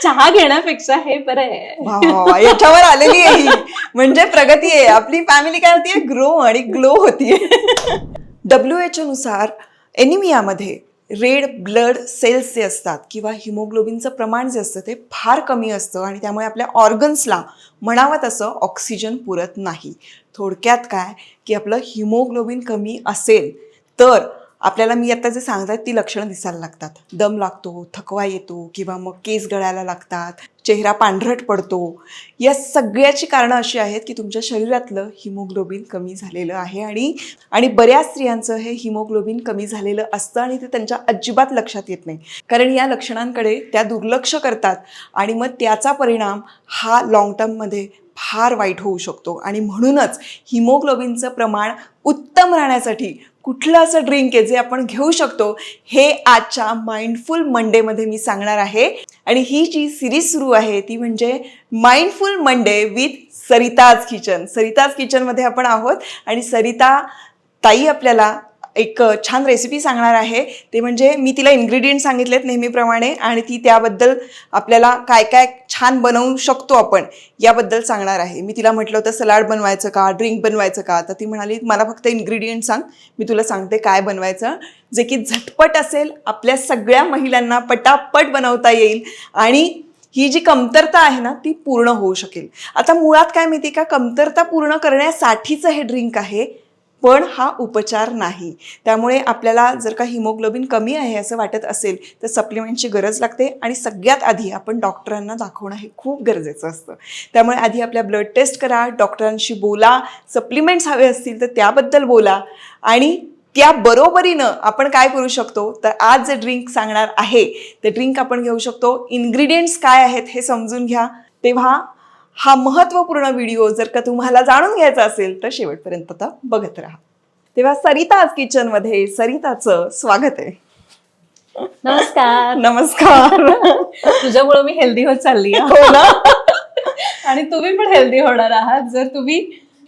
चहा घेण्यापेक्षा हे बरं आहे. वा, याच्यावर आलेली आहे ही. म्हणजे प्रगती आहे आपली. फॅमिली काय होतीये, ग्रो आणि ग्लो होतीये. WHO नुसार एनिमियामध्ये रेड ब्लड सेल्स जे असतात किंवा हिमोग्लोबिनचं प्रमाण जे असतं ते फार कमी असतं आणि त्यामुळे आपल्या ऑर्गन्सला म्हणावं तसं ऑक्सिजन पुरत नाही. थोडक्यात काय की आपलं हिमोग्लोबिन कमी असेल तर आपल्याला मी आता जे सांगतात ती लक्षणं दिसायला लागतात. दम लागतो, थकवा येतो किंवा मग केस गळायला लागतात, चेहरा पांढरट पडतो. या सगळ्याची कारणं अशी आहेत की तुमच्या शरीरातलं हिमोग्लोबिन कमी झालेलं आहे आणि बऱ्याच स्त्रियांचं हे हिमोग्लोबिन कमी झालेलं असतं आणि ते त्यांच्या अजिबात लक्षात येत नाही. कारण या लक्षणांकडे त्या दुर्लक्ष करतात आणि मग त्याचा परिणाम हा लॉंग टर्ममध्ये फार वाईट होऊ शकतो. आणि म्हणूनच हिमोग्लोबिनचं प्रमाण उत्तम राहण्यासाठी कुठलं असं ड्रिंक आहे जे आपण घेऊ शकतो हे आजच्या माइंडफुल मंडेमध्ये मी सांगणार आहे. आणि ही जी सिरीज सुरू आहे ती म्हणजे mindful Monday with Sarita's kitchen. Sarita's किचनमध्ये आपण आहोत आणि सरिता ताई आपल्याला एक छान रेसिपी सांगणार आहे. ते म्हणजे मी तिला इन्ग्रेडियंट सांगितलेत नेहमीप्रमाणे आणि ती त्याबद्दल आपल्याला काय काय छान बनवू शकतो आपण याबद्दल सांगणार आहे. मी तिला म्हटलं होतं सलाड बनवायचं का, ड्रिंक बनवायचं का, तर ती म्हणाली मला फक्त इन्ग्रेडियंट सांग, मी तुला सांगते काय बनवायचं, जे की झटपट असेल, आपल्या सगळ्या महिलांना पटापट बनवता येईल आणि ही जी कमतरता आहे ना ती पूर्ण होऊ शकेल. आता मुळात काय माहिती का, कमतरता पूर्ण करण्यासाठीचं हे ड्रिंक आहे पण हा उपचार नाही. त्यामुळे आपल्याला जर का हिमोग्लोबिन कमी आहे असं वाटत असेल तर सप्लिमेंटची गरज लागते आणि सगळ्यात आधी आपण डॉक्टरांना दाखवणं हे खूप गरजेचं असतं. त्यामुळे आधी आपल्या ब्लड टेस्ट करा, डॉक्टरांशी बोला, सप्लिमेंट्स हवे असतील तर त्याबद्दल बोला आणि त्या बरोबरीनं आपण काय करू शकतो तर आज जे ड्रिंक सांगणार आहे ते ड्रिंक आपण घेऊ शकतो. इन्ग्रेडियंट्स काय आहेत हे समजून घ्या. तेव्हा हा महत्त्वपूर्ण व्हिडिओ जर का तुम्हाला जाणून घ्यायचा असेल तर शेवटपर्यंत आता बघत राहा. तेव्हा सरिताज किचनमध्ये सरिताचं स्वागत आहे. नमस्कार. नमस्कार. तुझ्यामुळे मी हेल्दी होत चालली आहे. हो ना. आणि तुम्ही पण हेल्दी होणार आहात जर तुम्ही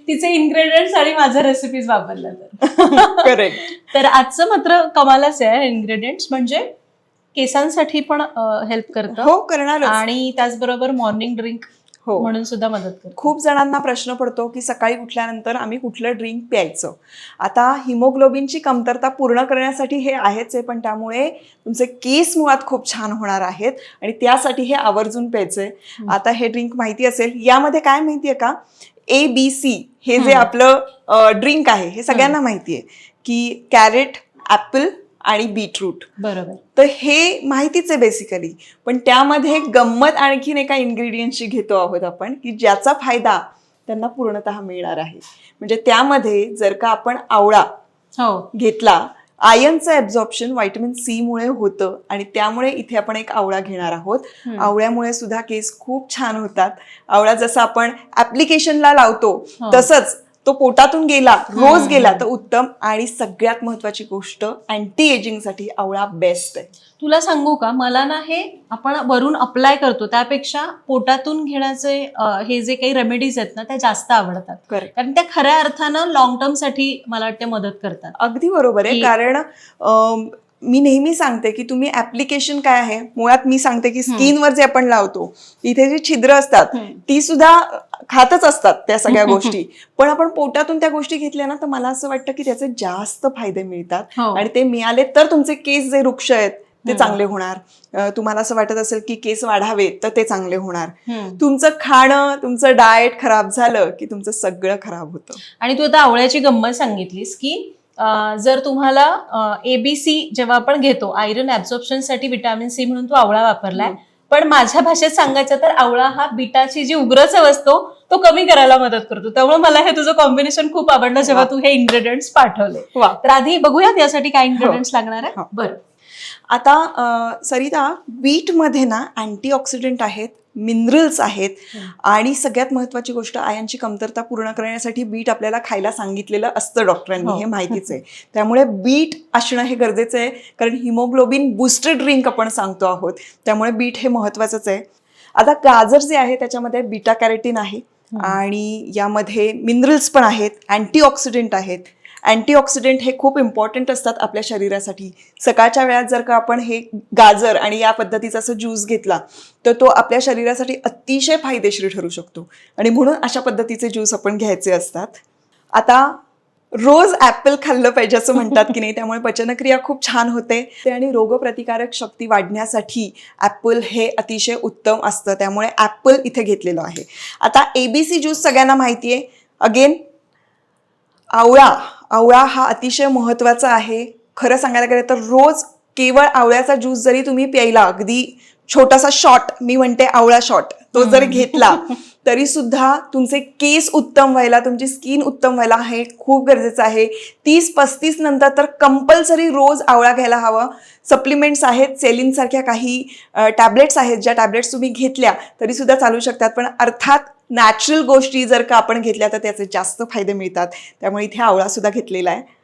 तिचे इन्ग्रेडियंट्स आणि माझ्या रेसिपीज वापरल्या तर. करेक्ट. तर आजचं मात्र कमालच आहे. इन्ग्रेडियंट्स म्हणजे केसांसाठी पण हेल्प करतं. हो, करणार. आणि त्याचबरोबर मॉर्निंग ड्रिंक हो म्हणून सुद्धा मदत करतो. खूप जणांना प्रश्न पडतो की सकाळी उठल्यानंतर आम्ही कुठलं ड्रिंक प्यायचं. आता हिमोग्लोबिनची कमतरता पूर्ण करण्यासाठी हे आहेच आहे, पण त्यामुळे तुमचे केस मुळात खूप छान होणार आहेत आणि त्यासाठी हे आवर्जून प्यायचंय. आता हे ड्रिंक माहिती असेल, यामध्ये काय माहितीये का, ABC हे जे आपलं ड्रिंक आहे हे सगळ्यांना माहिती आहे की कॅरेट, ॲपल आणि बीटरूट. बरोबर. तर हे माहितीच आहे बेसिकली, पण त्यामध्ये गंमत आणखीन एका इन्ग्रेडियंटची घेतो आहोत आपण की ज्याचा फायदा त्यांना पूर्णतः मिळणार आहे. म्हणजे त्यामध्ये जर का आपण आवळा घेतला, आयर्नचं ॲब्झॉर्प्शन व्हायटमिन C मुळे होतं आणि त्यामुळे इथे आपण एक आवळा घेणार आहोत. आवळ्यामुळे सुद्धा केस खूप छान होतात. आवळा जसा आपण ऍप्लिकेशनला लावतो तसंच तो पोटातून गेला, रोज गेला तर उत्तम. आणि सगळ्यात महत्वाची गोष्ट, अँटी एजिंगसाठी आवळा बेस्ट आहे. तुला सांगू का, मला ना हे आपण वरून अप्लाय करतो त्यापेक्षा पोटातून घेण्याचे हे जे काही रेमेडीज आहेत ना त्या जास्त आवडतात. कारण त्या खऱ्या अर्थानं लॉंग टर्म साठी मला वाटते मदत करतात. अगदी बरोबर आहे. कारण मी नेहमी सांगते की तुम्ही ऍप्लिकेशन काय आहे, मुळात मी सांगते की स्किनवर जे आपण लावतो इथे जी छिद्र असतात ती सुद्धा खातच असतात त्या सगळ्या गोष्टी, पण आपण पोटातून त्या गोष्टी घेतल्या ना तर मला असं वाटतं की त्याचे जास्त फायदे मिळतात आणि ते मिळाले तर तुमचे केस जे वृक्ष आहेत ते चांगले होणार. तुम्हाला असं वाटत असेल की केस वाढावेत तर ते चांगले होणार. तुमचं खाणं, तुमचं डाएट खराब झालं की तुमचं सगळं खराब होतं. आणि तू आता आवळ्याची गंमत सांगितलीस की जर तुम्हाला ABC जेव्हा आपण घेतो आयरन ऍब्झॉर्प्शन साठी व्हिटॅमिन C म्हणून तू आवळा वापरलाय, पण माझ्या भाषेत सांगायचं तर आवळा हा बीटाची जी उग्र चव असतो तो कमी करायला मदत करतो. त्यामुळे मला हे तुझं कॉम्बिनेशन खूप आवडलं जेव्हा तू हे इन्ग्रेडियंट्स पाठवले. तर आधी बघूयात यासाठी काय इन्ग्रेडियंट्स लागणार आहे. बरं, आता सरिता, बीटमध्ये ना अँटीऑक्सिडंट आहेत, मिनरल्स आहेत आणि सगळ्यात महत्वाची गोष्ट, आयर्नची कमतरता पूर्ण करण्यासाठी बीट आपल्याला खायला सांगितलेलं असतं डॉक्टरांनी, हे माहितीच आहे. त्यामुळे बीट असणं हे गरजेचं आहे, कारण हिमोग्लोबिन बूस्टर ड्रिंक आपण सांगतो आहोत, त्यामुळे बीट हे महत्वाचंच आहे. आता गाजर जे आहे त्याच्यामध्ये बीटा कॅरोटीन आहे आणि यामध्ये मिनरल्स पण आहेत, अँटीऑक्सिडंट आहेत. अँटीऑक्सिडंट हे खूप इम्पॉर्टंट असतात आपल्या शरीरासाठी. सकाळच्या वेळात जर का आपण हे गाजर आणि या पद्धतीचा असं ज्यूस घेतला तर तो आपल्या शरीरासाठी अतिशय फायदेशीर ठरू शकतो आणि म्हणून अशा पद्धतीचे ज्यूस आपण घ्यायचे असतात. आता रोज ॲपल खाल्लं पाहिजे असं म्हणतात की नाही, त्यामुळे पचनक्रिया खूप छान होते आणि रोगप्रतिकारक शक्ती वाढण्यासाठी ॲपल हे अतिशय उत्तम असतं, त्यामुळे ॲपल इथे घेतलेलं आहे. आता ABC ज्यूस सगळ्यांना माहिती आहे. अगेन आवळा हा अतिशय महत्त्वाचा आहे. खरं सांगायला गेलं तर रोज केवळ आवळ्याचा ज्यूस जरी तुम्ही प्यायला, अगदी छोटासा शॉट, मी म्हणते आवळा शॉट, तो जर घेतला तरी सुद्धा तुमचे केस उत्तम व्हायला, तुमची स्किन उत्तम व्हायला हे खूप गरजेचं आहे. 30-35 नंतर तर कंपल्सरी रोज आवळा घ्यायला हवं. सप्लिमेंट्स आहेत, सेलिन सारख्या काही टॅबलेट्स आहेत, ज्या टॅबलेट्स तुम्ही घेतल्या तरी सुद्धा चालू शकतात, पण अर्थात नॅचरल गोष्टी जर का आपण घेतल्या तर त्याचे जास्त फायदे मिळतात, त्यामुळे इथे आवळा सुद्धा घेतलेला आहे.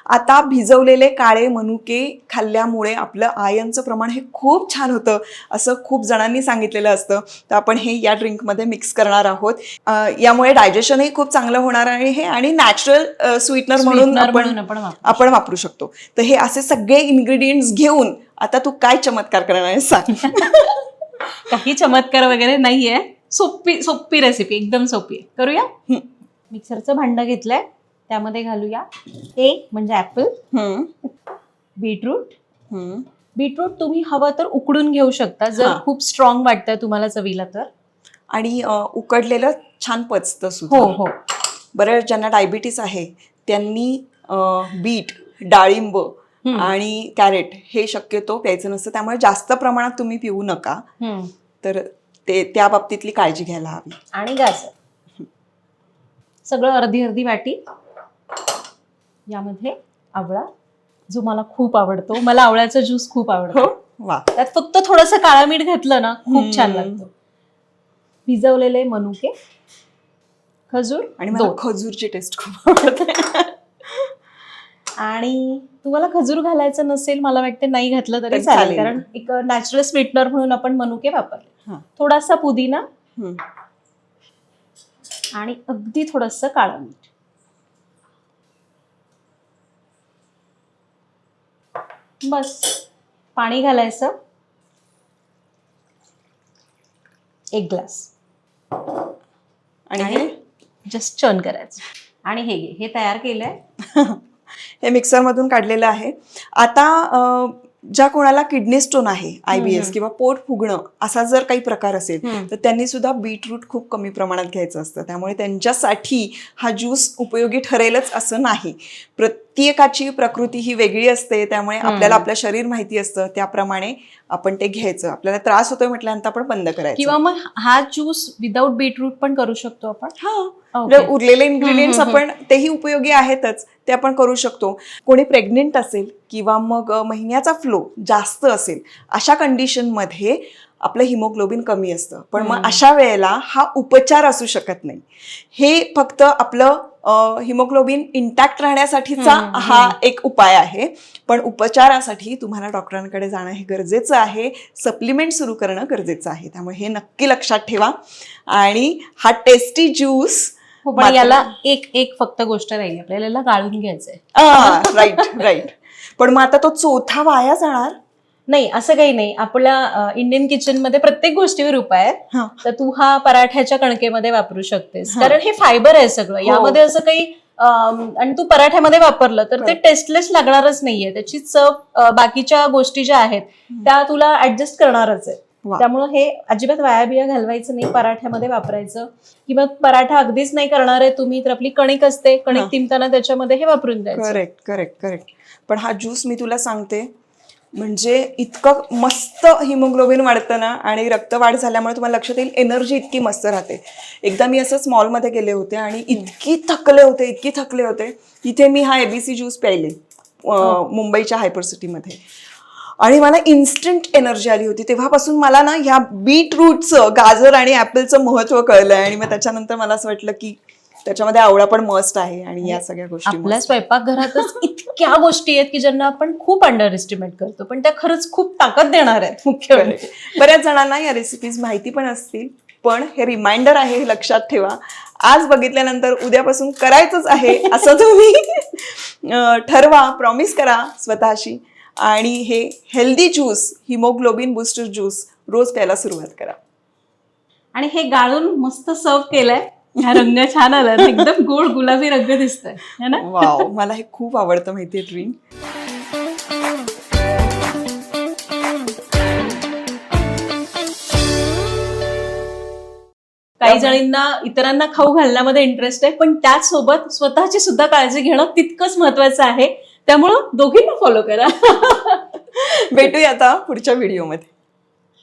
आता भिजवलेले काळे मनुके खाल्ल्यामुळे आपलं आयर्नचं प्रमाण हे खूप छान होतं असं खूप जणांनी सांगितलेलं असतं. तर आपण हे या ड्रिंकमध्ये मिक्स करणार आहोत. यामुळे डायजेशनही खूप चांगलं होणार आहे हे, आणि नॅचरल स्वीटनर म्हणून आपण वापरू शकतो. तर हे असे सगळे इन्ग्रेडियंट्स घेऊन आता तू काय चमत्कार करणार आहेस सांग. काही चमत्कार वगैरे नाहीये, सोपी रेसिपी, एकदम सोपी आहे. करूया. मिक्सरचं भांडं घेतलंय, त्यामध्ये घालूया एक म्हणजे ऍपल, बीटरूट तुम्ही हवं तर उकडून घेऊ शकता जर खूप स्ट्रॉंग वाटतं तुम्हाला चवीला तर, आणि उकडलेलं छान पचतं सुद्धा. हो. बरं, ज्यांना डायबिटीस आहे त्यांनी बीट, डाळिंब आणि कॅरेट हे शक्यतो प्यायचं नसतं, त्यामुळे जास्त प्रमाणात तुम्ही पिऊ नका. तर त्या बाबतीतली काळजी घ्यायला हवी. आणि गाजर सगळं अर्धी वाटी. यामध्ये आवळा, जो मला खूप आवडतो, मला आवळ्याचा ज्यूस खूप आवडतो. वा. त्यात फक्त थोडंसं काळं मीठ घातलं ना खूप छान लागतं. भिजवलेले मनुके, खजूर, आणि मला खजूरची टेस्ट खूप आवडते. आणि तुम्हाला खजूर घालायचं नसेल, मला वाटते नाही घातलं तरी चालेल, कारण एक नॅचरल स्वीटनर म्हणून आपण मनुके वापरले. थोडासा पुदिना आणि अगदी थोडंसं काळं मीठ. बस पाणी घालायचं 1 ग्लास आणि जस्ट चर्न करायचं. आणि हे तयार केलंय. हे मिक्सरमधून काढलेलं आहे. आता ज्या कोणाला किडनी स्टोन आहे, IBS किंवा पोट फुगणं असा जर काही प्रकार असेल तर त्यांनी सुद्धा बीटरूट खूप कमी प्रमाणात घ्यायचं असतं, त्यामुळे त्यांच्यासाठी हा ज्यूस उपयोगी ठरेलच असं नाही. प्रत्येकाची प्रकृती ही वेगळी असते, त्यामुळे आपल्याला आपलं शरीर माहिती असतं, त्याप्रमाणे आपण ते घ्यायचं. आपल्याला त्रास होतोय म्हटल्यानंतर आपण बंद करायचं. किंवा मग हा ज्यूस विदाउट बीटरूट पण करू शकतो आपण. उरलेले इन्ग्रेडियंट्स आपण तेही उपयोगी आहेतच, ते आपण करू शकतो. कोणी प्रेग्नेंट असेल किंवा मग महिन्याचा फ्लो जास्त असेल, अशा कंडिशनमध्ये आपलं हिमोग्लोबिन कमी असतं, पण मग अशा वेळेला हा उपचार असू शकत नाही. हे फक्त आपलं हिमोग्लोबिन इंटॅक्ट राहण्यासाठीचा हा एक उपाय आहे, पण उपचारासाठी तुम्हाला डॉक्टरांकडे जाणं हे गरजेचं आहे, सप्लिमेंट सुरू करणं गरजेचं आहे. त्यामुळे हे नक्की लक्षात ठेवा. आणि हा टेस्टी ज्यूस, पण याला एक फक्त गोष्ट राहिली, आपल्याला याला गाळून घ्यायचंय. राईट. पण मग आता तो चौथा वाया जाणार नाही, असं काही नाही. आपल्या इंडियन किचन मध्ये प्रत्येक गोष्टीवर उपाय आहे. तर तू हा पराठ्याच्या कणकेमध्ये वापरू शकतेस, कारण हे फायबर आहे सगळं यामध्ये. असं काही आणि तू पराठ्यामध्ये वापरलं तर ते टेस्टलेस लागणारच नाहीये. त्याची चव बाकीच्या गोष्टी ज्या आहेत त्या तुला ऍडजस्ट करणारच आहे. त्यामुळे हे अजिबात वाया बिया घालवायचं नाही, पराठ्यामध्ये वापरायचं. किंवा पराठा अगदीच नाही करणार आहे तुम्ही तर आपली कणिक असते, कणिक तिंबताना त्याच्यामध्ये हे वापरून द्यायचं. करेक्ट. पण हा ज्यूस मी तुला सांगते, म्हणजे इतकं मस्त हिमोग्लोबिन वाढतं ना, आणि रक्तवाढ झाल्यामुळे तुम्हाला लक्षात येईल एनर्जी इतकी मस्त राहते. एकदा मी असंच मॉलमध्ये गेले होते आणि इतकी थकले होते, तिथे मी हा ABC ज्यूस प्यायले मुंबईच्या हायपरसिटीमध्ये, आणि मला इन्स्टंट एनर्जी आली होती. तेव्हापासून मला ना ह्या बीटरूटचं, गाजर आणि ॲपलचं महत्त्व कळलंय, आणि मग त्याच्यानंतर मला असं वाटलं की त्याच्यामध्ये आवळा पण मस्ट आहे, आणि या सगळ्या गोष्टी. आपल्या स्वयंपाकघरातच इतक्या गोष्टी आहेत की ज्यांना आपण खूप अंडर एस्टिमेट करतो, पण त्या खरंच खूप ताकद देणार आहेत. मुख्य बऱ्याच जणांना या रेसिपीज माहिती पण असतील, पण हे रिमाइंडर आहे, हे लक्षात ठेवा. आज बघितल्यानंतर उद्यापासून करायचंच आहे असं तुम्ही ठरवा, प्रॉमिस करा स्वतःशी. आणि हे healthy juice, haemoglobin booster juice रोज प्यायला सुरुवात करा. आणि हे गाळून मस्त सर्व केलंय. हा रंग छान आला, एकदम गोड गुलाबी रंग दिसतोय है ना. वाव, मला हे खूप आवडतं माहितीये ड्रिंक. काही जणींना इतरांना खाऊ घालण्यामध्ये इंटरेस्ट आहे, पण त्याचसोबत स्वतःची सुद्धा काळजी घेणं तितकंच महत्वाचं आहे. त्यामुळं दोघींना फॉलो करा. भेटूया आता पुढच्या व्हिडिओमध्ये.